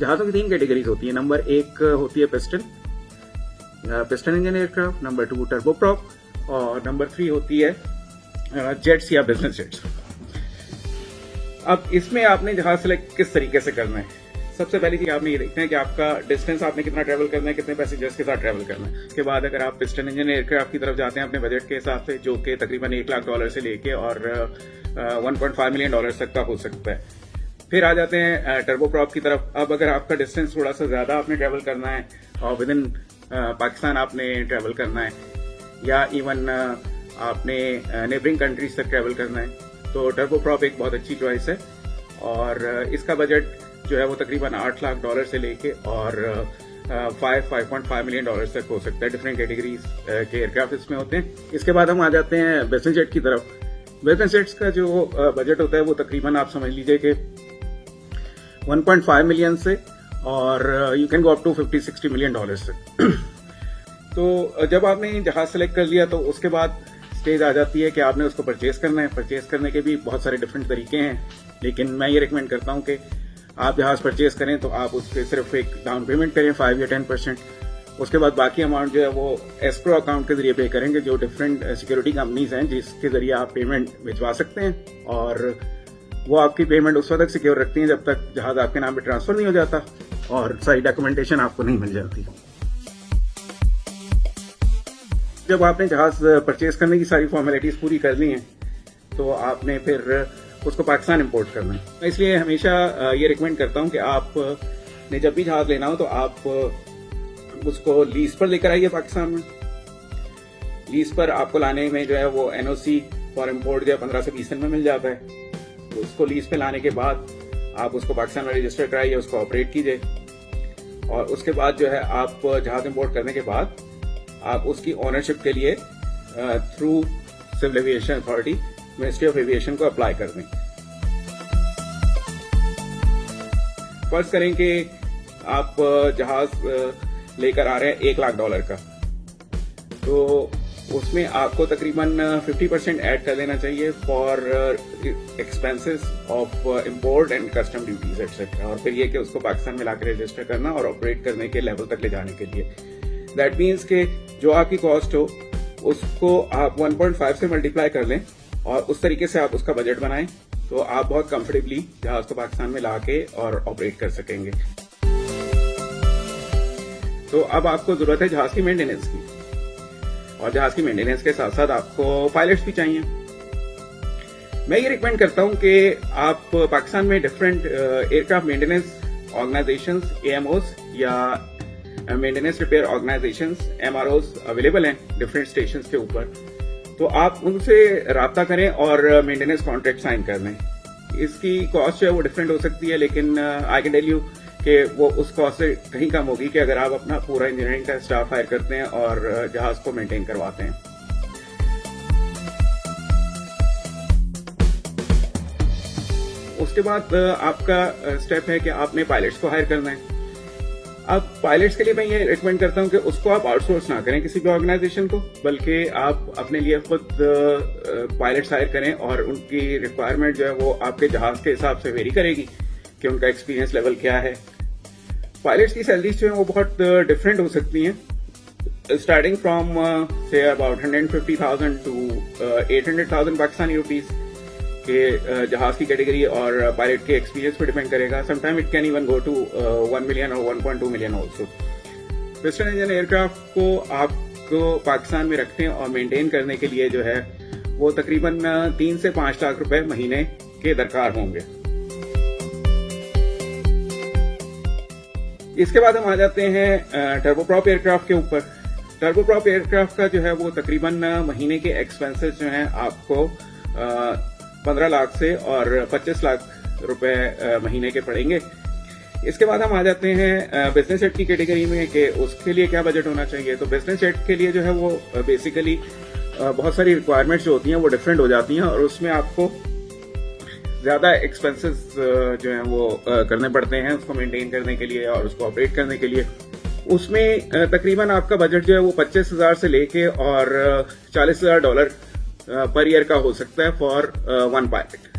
जहाज़ों की 3 कैटेगरीज होती है। नंबर 1 होती है piston engine aircraft, number 2 turboprop और नंबर 3 होती है जेट्स या बिजनेस जेट्स। अब इसमें आपने जहाज सेलेक्ट किस तरीके से करना है, सबसे पहली चीज आपने ये देखना है कि आपका डिस्टेंस आपने कितना ट्रैवल करना है, कितने पैसेंजर्स के साथ ट्रैवल करना है। उसके बाद अगर आप पिस्टन इंजन एयरक्राफ्ट की तरफ जाते हैं अपने बजट के हिसाब से, जो कि तकरीबन $1 लाख से लेके और $1.5 मिलियन तक का हो सकता है। फिर आ जाते हैं टर्बोप्रॉप की तरफ। अब अगर आपका डिस्टेंस थोड़ा सा ज्यादा आपने ट्रैवल करना है और विद इन पाकिस्तान आपने ट्रैवल करना है या इवन आपने नेबरिंग कंट्रीज तक ट्रैवल करना है, तो टर्बोप्रॉप एक बहुत अच्छी चॉइस है। और इसका बजट जो है वो तकरीबन $8 लाख से लेके और $5.5 मिलियन तक हो सकता है। डिफरेंट कैटेगरीज के एयरक्राफ्ट इसमें होते हैं। इसके बाद हम आ जाते हैं बिजनेस जेट की तरफ। बिजनेस जेट्स का जो बजट होता है वो तकरीबन आप समझ लीजिए कि 1.5 मिलियन से और you can go up to $50-60 million तक। तो जब आपने जहाज सेलेक्ट कर लिया तो उसके बाद स्टेज आ जाती है कि आपने उसको परचेज करना है। परचेज करने के भी बहुत सारे डिफरेंट तरीके हैं, लेकिन मैं ये रिकमेंड करता हूं कि आप जहाज परचेज करें तो आप उस पर सिर्फ एक डाउन पेमेंट करें 5 या 10%। उसके बाद बाकी अमाउंट जो है वो एस्क्रो अकाउंट के जरिए पे करेंगे, जो डिफरेंट सिक्योरिटी कंपनीज हैं जिसके जरिए आप पेमेंट भिजवा सकते हैं। और वो आपकी पेमेंट उस वक्त तक सिक्योर रखती हैं जब तक जहाज आपके नाम पे ट्रांसफर नहीं हो जाता और सारी डॉक्यूमेंटेशन आपको नहीं मिल जाती। जब आपने जहाज परचेज करने की सारी फॉर्मेलिटीज पूरी कर ली हैं तो आपने फिर उसको पाकिस्तान इंपोर्ट करना है। मैं इसलिए हमेशा ये रिकमेंड करता हूं कि आपने जब भी जहाज लेना हो तो आप उसको लीज पर लेकर आइए। पाकिस्तान में लीज पर आपको लाने में जो है वो NOC फॉर इम्पोर्ट जो है 15 से 20 दिन में मिल जाता है। तो उसको लीज पे लाने के बाद आप उसको पाकिस्तान में रजिस्टर कराइए, उसको ऑपरेट कीजिए और उसके बाद जो है आप जहाज इंपोर्ट करने के बाद आप उसकी ओनरशिप के लिए through civil aviation authority, ministry of aviation को अप्लाई कर दें। फर्ज करें कि आप जहाज लेकर आ रहे हैं $1 लाख का, तो उसमें आपको तकरीबन 50% ऐड कर देना चाहिए for expenses of import and custom duties etcetera. और फिर ये कि उसको पाकिस्तान में लाकर रजिस्टर करना और ऑपरेट करने के लेवल तक ले जाने के लिए। दैट मीन्स के जो आपकी कॉस्ट हो उसको आप 1.5 से मल्टीप्लाई कर लें और उस तरीके से आप उसका बजट बनाएं, तो आप बहुत कंफर्टेबली जहाज को पाकिस्तान में लाके और ऑपरेट कर सकेंगे। तो अब आपको जरूरत है जहाज की मेंटेनेंस की, और जहाज की मेंटेनेंस के साथ साथ आपको पायलट्स भी चाहिए। मैं ये रिकमेंड करता हूं कि आप पाकिस्तान में different aircraft maintenance organisations AMOs या maintenance repair organisations MROs available हैं डिफरेंट स्टेशन के ऊपर। तो आप उनसे राब्ता करें और मेंटेनेंस कॉन्ट्रैक्ट साइन कर लें। इसकी कॉस्ट जो है वो डिफरेंट हो सकती है, लेकिन आई कैन टेल यू कि वो उस कॉस्ट से कहीं कम होगी कि अगर आप अपना पूरा इंजीनियरिंग का स्टाफ हायर करते हैं और जहाज को मेंटेन करवाते हैं। उसके बाद आपका स्टेप है कि आपने पायलट्स को हायर करना है। अब पायलट्स के लिए मैं ये रिकमेंड करता हूं कि उसको आप आउटसोर्स ना करें किसी भी ऑर्गेनाइजेशन को, बल्कि आप अपने लिए खुद पायलट्स हायर करें और उनकी रिक्वायरमेंट जो है वो आपके जहाज के हिसाब से वेरी करेगी कि उनका एक्सपीरियंस लेवल क्या है। पायलट्स की सैलरीज जो है वो बहुत डिफरेंट हो सकती हैं, स्टार्टिंग फ्रॉम से अबाउट 150,000 टू 800,000 पाकिस्तानी रुपीज के जहाज की कैटेगरी और पायलट के एक्सपीरियंस पे डिपेंड करेगा। Sometime it can even go to 1 million और 1.2 million also. Piston engine aircraft को आपको पाकिस्तान में रखने और मेंटेन करने के लिए जो है वो तकरीबन 3 से 5 लाख रुपए महीने के दरकार होंगे। इसके बाद हम आ जाते हैं टर्बोप्रॉप एयरक्राफ्ट के ऊपर। टर्बोप्रॉप एयरक्राफ्ट का जो है वो तकरीबन महीने के एक्सपेंसेस जो हैं आपको 15 लाख से और 25 लाख रुपए महीने के पड़ेंगे। इसके बाद हम आ जाते हैं बिजनेस जेट की कैटेगरी में कि उसके लिए क्या बजट होना चाहिए। तो बिजनेस जेट के लिए जो है वो बेसिकली बहुत सारी रिक्वायरमेंट्स जो होती हैं वो डिफरेंट हो जाती हैं और उसमें आपको ज्यादा एक्सपेंसेस जो हैं वो करने पड़ते हैं उसको मेंटेन करने के लिए और उसको ऑपरेट करने के लिए। उसमें तकरीबन आपका बजट जो है वो 25,000 से लेके और $40,000 पर ईयर का हो सकता है फॉर 1 पायलट।